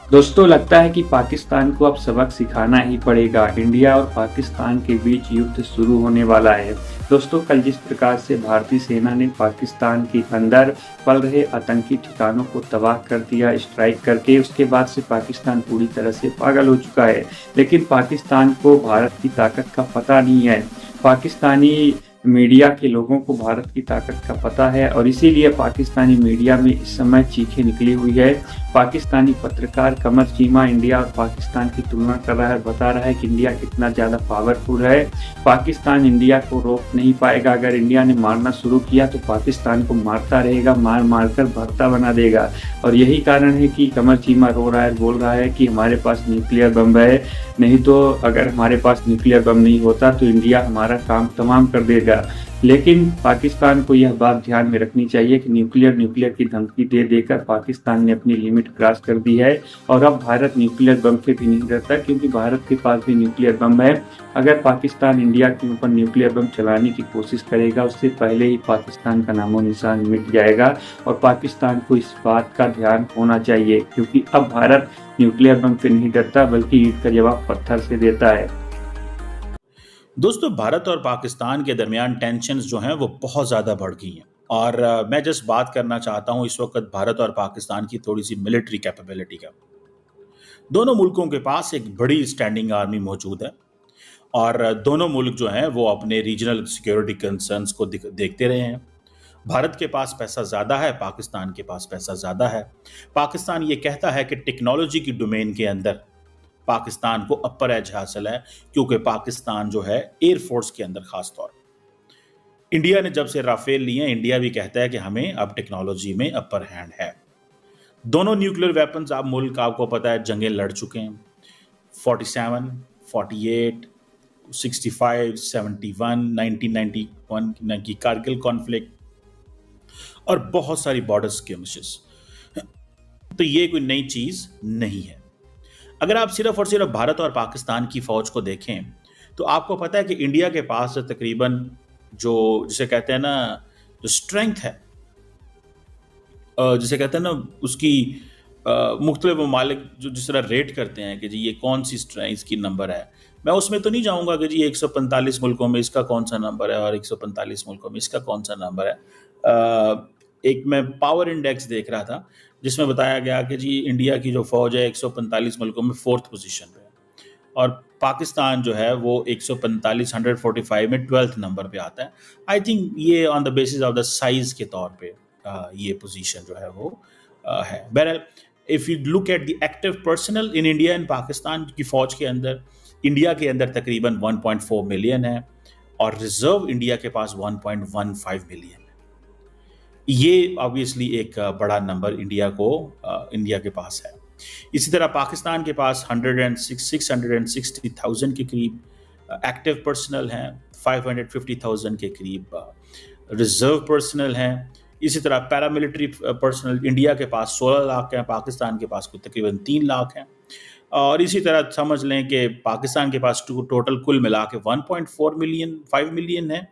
दोस्तों, लगता है कि पाकिस्तान को अब सबक सिखाना ही पड़ेगा। इंडिया और पाकिस्तान के बीच युद्ध शुरू होने वाला है। दोस्तों, कल जिस प्रकार से भारतीय सेना ने पाकिस्तान के अंदर पल रहे आतंकी ठिकानों को तबाह कर दिया स्ट्राइक करके, उसके बाद से पाकिस्तान पूरी तरह से पागल हो चुका है। लेकिन पाकिस्तान को भारत की ताकत का पता नहीं है। पाकिस्तानी मीडिया के लोगों को भारत की ताकत का पता है और इसीलिए पाकिस्तानी मीडिया में इस समय चीखें निकली हुई है। पाकिस्तानी पत्रकार कमर चीमा इंडिया और पाकिस्तान की तुलना कर रहा है, बता रहा है कि इंडिया कितना ज़्यादा पावरफुल है। पाकिस्तान इंडिया को रोक नहीं पाएगा। अगर इंडिया ने मारना शुरू किया तो पाकिस्तान को मारता रहेगा, मार मार कर भरता बना देगा। और यही कारण है कि कमर चीमा रो रहा है, बोल रहा है कि हमारे पास न्यूक्लियर बम है, नहीं तो अगर हमारे पास न्यूक्लियर बम नहीं होता तो इंडिया हमारा काम तमाम कर देगा। लेकिन पाकिस्तान को यह बात ध्यान में रखनी चाहिए कि न्यूक्लियर की धमकी दे देकर पाकिस्तान ने अपनी लिमिट क्रॉस कर दी है और अब भारत न्यूक्लियर बम से भी नहीं डरता, क्योंकि भारत के पास भी न्यूक्लियर बम है। अगर पाकिस्तान इंडिया के ऊपर न्यूक्लियर बम चलाने की कोशिश करेगा, उससे पहले ही पाकिस्तान का नामो निशान मिट जाएगा। और पाकिस्तान को इस बात का ध्यान होना चाहिए, क्योंकि अब भारत न्यूक्लियर बम से नहीं डरता बल्कि ईंट का जवाब पत्थर से देता है। दोस्तों, भारत और पाकिस्तान के दरमियान टेंशन्स जो हैं वो बहुत ज़्यादा बढ़ गई हैं। और मैं जस्ट बात करना चाहता हूँ इस वक्त भारत और पाकिस्तान की थोड़ी सी मिलिट्री कैपेबिलिटी का। दोनों मुल्कों के पास एक बड़ी स्टैंडिंग आर्मी मौजूद है और दोनों मुल्क जो हैं वो अपने रीजनल सिक्योरिटी कंसर्न्स को देखते रहे हैं। भारत के पास पैसा ज़्यादा है, पाकिस्तान के पास पैसा ज़्यादा है। पाकिस्तान ये कहता है कि टेक्नोलॉजी की डोमेन के अंदर पाकिस्तान को अपर एज हासिल है, क्योंकि पाकिस्तान जो है एयरफोर्स के अंदर खास तौर। इंडिया ने जब से राफेल लिए, इंडिया भी कहता है कि हमें अब टेक्नोलॉजी में अपर हैंड है। दोनों न्यूक्लियर वेपन्स आप मुल्क आपको पता है जंगें लड़ चुके हैं। 47, 48, 65, 71, 1991 की कारगिल कॉन्फ्लिक्ट और बहुत सारी बॉर्डर स्किर्मिशेस। तो ये कोई नई चीज नहीं है। अगर आप सिर्फ और सिर्फ भारत और पाकिस्तान की फौज को देखें तो आपको पता है कि इंडिया के पास तकरीबन जो जिसे कहते हैं ना, जो स्ट्रेंथ है, जिसे कहते हैं ना उसकी मुख्तलिफ ममालिक जो जिस तरह रेट करते हैं कि जी ये कौन सी स्ट्रेंथ इसकी नंबर है, मैं उसमें तो नहीं जाऊंगा कि जी 145 मुल्कों में इसका कौन सा नंबर है और 145 मुल्कों में इसका कौन सा नंबर है। एक मैं पावर इंडेक्स देख रहा था जिसमें बताया गया कि जी इंडिया की जो फौज है 145 मुल्कों में 4th पोजीशन पे है और पाकिस्तान जो है वो 145 145 में 12th नंबर पे आता है। आई थिंक ये on the basis of the size के तौर पे ये पोजीशन जो है वो है। बहरहाल, if you look at the active personal in India and Pakistan की फौज के अंदर, इंडिया के अंदर तकरीबन 1.4 मिलियन है और रिजर्व इंडिया के पास 1.15 मिलियन है। ये ऑब्वियसली एक बड़ा नंबर इंडिया के पास है। इसी तरह पाकिस्तान के पास 660,000 के करीब एक्टिव पर्सनल हैं, 550,000 के करीब रिजर्व पर्सनल हैं। इसी तरह पैरामिलिट्री पर्सनल इंडिया के पास 16 लाख हैं, पाकिस्तान के पास तकरीबन 3 लाख हैं। और इसी तरह समझ लें कि पाकिस्तान के पास टोटल कुल मिला के 1.4 मिलियन 5 मिलियन है,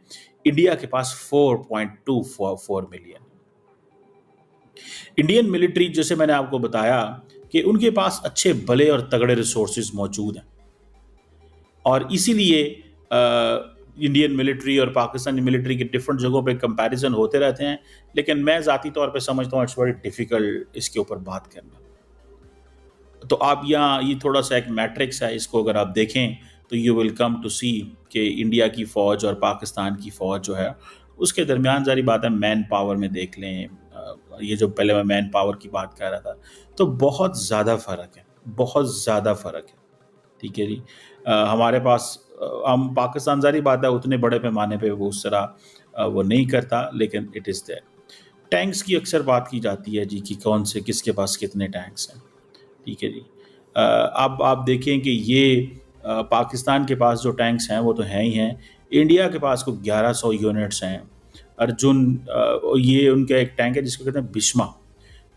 इंडिया के पास 4.24 मिलियन। इंडियन मिलिट्री जैसे मैंने आपको बताया कि उनके पास अच्छे भले और तगड़े रिसोर्सेज मौजूद हैं और इसीलिए इंडियन मिलिट्री और पाकिस्तानी मिलिट्री के डिफरेंट जगहों पे कंपैरिजन होते रहते हैं। लेकिन मैं ज़ाती तौर पे समझता हूँ इट्स वेरी डिफ़िकल्ट इसके ऊपर बात करना। तो आप यहाँ ये थोड़ा सा एक मैट्रिक्स है, इसको अगर आप देखें तो यू विल कम टू सी कि इंडिया की फ़ौज और पाकिस्तान की फ़ौज जो है उसके दरमियान जारी बात है मैन पावर में देख लें, ये जो पहले मैं मैन पावर की बात कर रहा था, तो बहुत ज़्यादा फ़र्क है, बहुत ज़्यादा फ़र्क है। ठीक है जी। हमारे पास हम पाकिस्तान जारी बात है उतने बड़े पैमाने पे वो उस तरह वो नहीं करता, लेकिन इट इज़ देयर। टैंक्स की अक्सर बात की जाती है जी कि कौन से किसके पास कितने टैंक्स हैं। ठीक है जी। अब आप देखें कि ये पाकिस्तान के पास जो टैंक्स हैं वो तो हैं ही हैं। इंडिया के पास को 1100 यूनिट्स हैं। अर्जुन ये उनका एक टैंक है जिसको कहते हैं भीष्मा।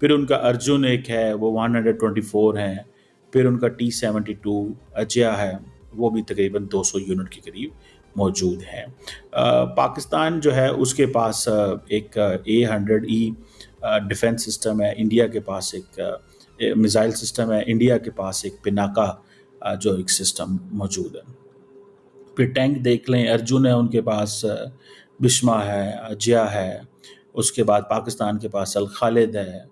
फिर उनका अर्जुन एक है वो 124 है। फिर उनका T-72 अजया है, वो भी तकरीबन 200 यूनिट के करीब मौजूद है। पाकिस्तान जो है उसके पास एक A100E डिफेंस सिस्टम है। इंडिया के पास एक मिसाइल सिस्टम है, इंडिया के पास एक पिनाका जो एक सिस्टम मौजूद है। फिर टैंक देख लें, अर्जुन है उनके पास, बिस्मा है, अजया है, उसके बाद पाकिस्तान के पास अल खालिद है,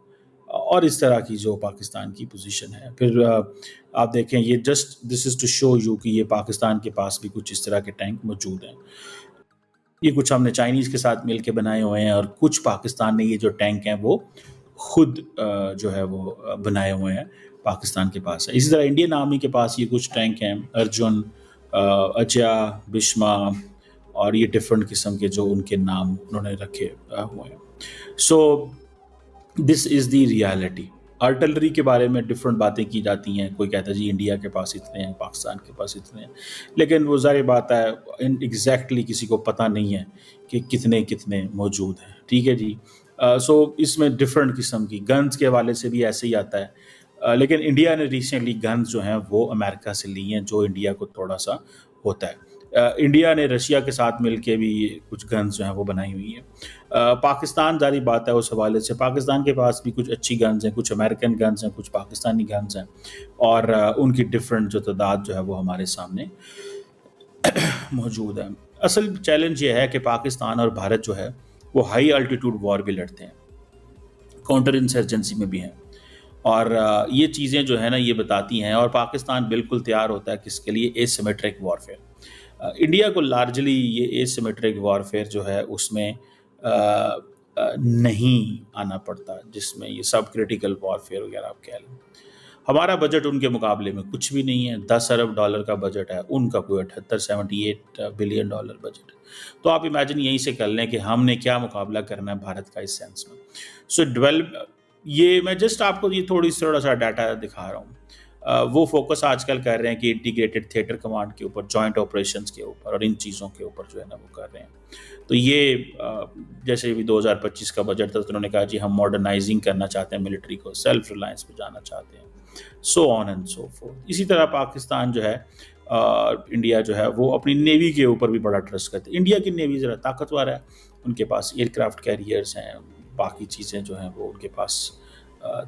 और इस तरह की जो पाकिस्तान की पोजीशन है। फिर आप देखें, ये just this is to show you कि ये पाकिस्तान के पास भी कुछ इस तरह के टैंक मौजूद हैं। ये कुछ हमने चाइनीज़ के साथ मिल के बनाए हुए हैं, और कुछ पाकिस्तान ने ये जो टैंक हैं वो खुद जो है वो बनाए हुए हैं, पाकिस्तान के पास है। इसी तरह इंडियन आर्मी के पास ये कुछ टैंक हैं, अर्जुन, अजया, बिस्मा, और ये डिफरेंट किस्म के जो उनके नाम उन्होंने रखे हुए हैं। So this is the reality. Artillery के बारे में डिफरेंट बातें की जाती हैं, कोई कहता है जी इंडिया के पास इतने हैं, पाकिस्तान के पास इतने हैं, लेकिन वो ज़ाहिर बात है एग्जैक्टली किसी को पता नहीं है कि कितने कितने मौजूद हैं, ठीक है जी। सो इसमें डिफरेंट किस्म की गन्स के हवाले से भी ऐसे ही आता है, लेकिन इंडिया ने रिसेंटली गन्स जो हैं वो अमेरिका से ली हैं, जो इंडिया को थोड़ा सा होता है। इंडिया ने रशिया के साथ मिलके भी कुछ गन्स जो हैं वो बनाई हुई हैं। पाकिस्तान जारी बात है उस हवाले से, पाकिस्तान के पास भी कुछ अच्छी गन्स हैं, कुछ अमेरिकन गन्स हैं, कुछ पाकिस्तानी गन्स हैं, और उनकी डिफरेंट जो तादाद जो है वो हमारे सामने मौजूद है। असल चैलेंज ये है कि पाकिस्तान और भारत जो है वो हाई अल्टीट्यूड वॉर भी लड़ते हैं, काउंटर इंसर्जेंसी में भी हैं, और ये चीज़ें जो है ना ये बताती हैं, और पाकिस्तान बिल्कुल तैयार होता है किसके लिए, एसिमेट्रिक वॉरफेयर। इंडिया को लार्जली ये एसिमेट्रिक वॉरफेयर जो है उसमें नहीं आना पड़ता, जिसमें ये सब क्रिटिकल वॉरफेयर वगैरह आप कह लें। हमारा बजट उनके मुकाबले में कुछ भी नहीं है, 10 अरब डॉलर का बजट है, उनका कोई 78 बिलियन डॉलर बजट है। तो आप इमेजिन यहीं से कर लें कि हमने क्या मुकाबला करना है भारत का इस सेंस में। सो डेवलप, ये मैं जस्ट आपको ये थोड़ा सा डाटा दिखा रहा हूँ। वो फोकस आजकल कर रहे हैं कि इंटीग्रेटेड थिएटर कमांड के ऊपर, जॉइंट ऑपरेशंस के ऊपर, और इन चीज़ों के ऊपर जो है ना वो कर रहे हैं। तो ये जैसे भी 2025 का बजट था तो उन्होंने कहा जी हम मॉडर्नाइजिंग करना चाहते हैं मिलिट्री को, सेल्फ रिलायंस पे जाना चाहते हैं, so on and so fourth. इसी तरह पाकिस्तान जो है, इंडिया जो है वो अपनी नेवी के ऊपर भी बड़ा ट्रस्ट करते हैं। इंडिया की नेवी ज़रा ताकतवर है, उनके पास एयरक्राफ्ट कैरियर्स हैं, बाकी चीज़ें जो हैं वो उनके पास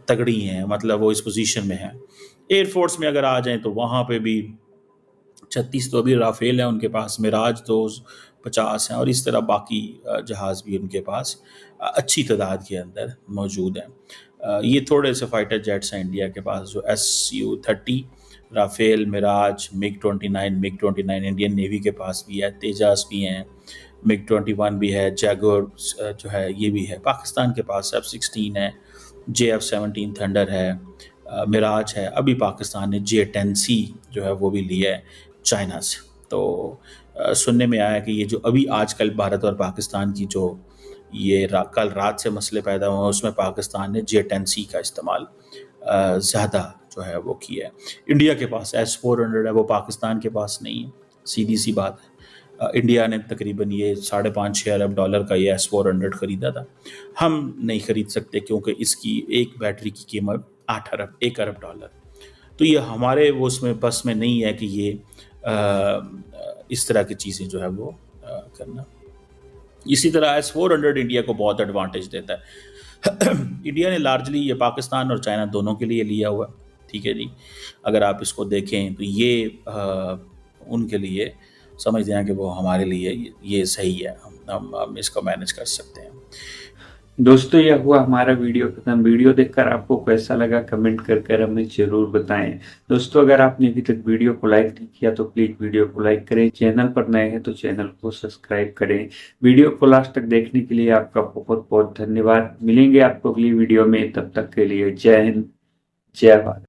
तगड़ी हैं, मतलब वो इस पोजीशन में हैं। एयरफोर्स में अगर आ जाएं तो वहाँ पे भी 36 तो अभी राफेल है उनके पास, मिराज 250 हैं, और इस तरह बाकी जहाज़ भी उनके पास अच्छी तादाद के अंदर मौजूद हैं। ये थोड़े से फाइटर जेट्स हैं इंडिया के पास, जो Su-30, राफेल, मिराज, मिग-29 इंडियन नेवी के पास भी है, तेजास भी हैं, मिग-21 भी है, जैगुआर जो है ये भी है। पाकिस्तान के पास F-16 है, JF-17 थंडर है, मिराज है। अभी पाकिस्तान ने J-10C जो है वो भी लिया है चाइना से। तो सुनने में आया कि ये जो अभी आजकल भारत और पाकिस्तान की जो ये कल रात से मसले पैदा हुए हैं, उसमें पाकिस्तान ने J-10C का इस्तेमाल ज़्यादा जो है वो किया है। इंडिया के पास S-400 है, वो पाकिस्तान के पास नहीं है, सीधी सी बात है। इंडिया ने तकरीबन ये 5.5-6 अरब डॉलर का ये S-400 ख़रीदा था। हम नहीं ख़रीद सकते क्योंकि इसकी एक बैटरी की कीमत 1 अरब डॉलर। तो ये हमारे वो उसमें बस में नहीं है कि ये इस तरह की चीज़ें जो है वो करना। इसी तरह S-400 इंडिया को बहुत एडवांटेज देता है। इंडिया ने लार्जली ये पाकिस्तान और चाइना दोनों के लिए लिया हुआ, ठीक है जी। अगर आप इसको देखें तो ये उनके लिए समझते हैं कि वो हमारे लिए ये सही है, हम इसको मैनेज कर सकते हैं। दोस्तों यह हुआ हमारा वीडियो खत्म। वीडियो देखकर आपको कैसा लगा कमेंट कर हमें जरूर बताएं। दोस्तों अगर आपने अभी तक वीडियो को लाइक नहीं किया तो प्लीज वीडियो को लाइक करें, चैनल पर नए हैं तो चैनल को सब्सक्राइब करें। वीडियो को लास्ट तक देखने के लिए आपका बहुत बहुत धन्यवाद। मिलेंगे आपको अगली वीडियो में, तब तक के लिए जय हिंद, जय भारत।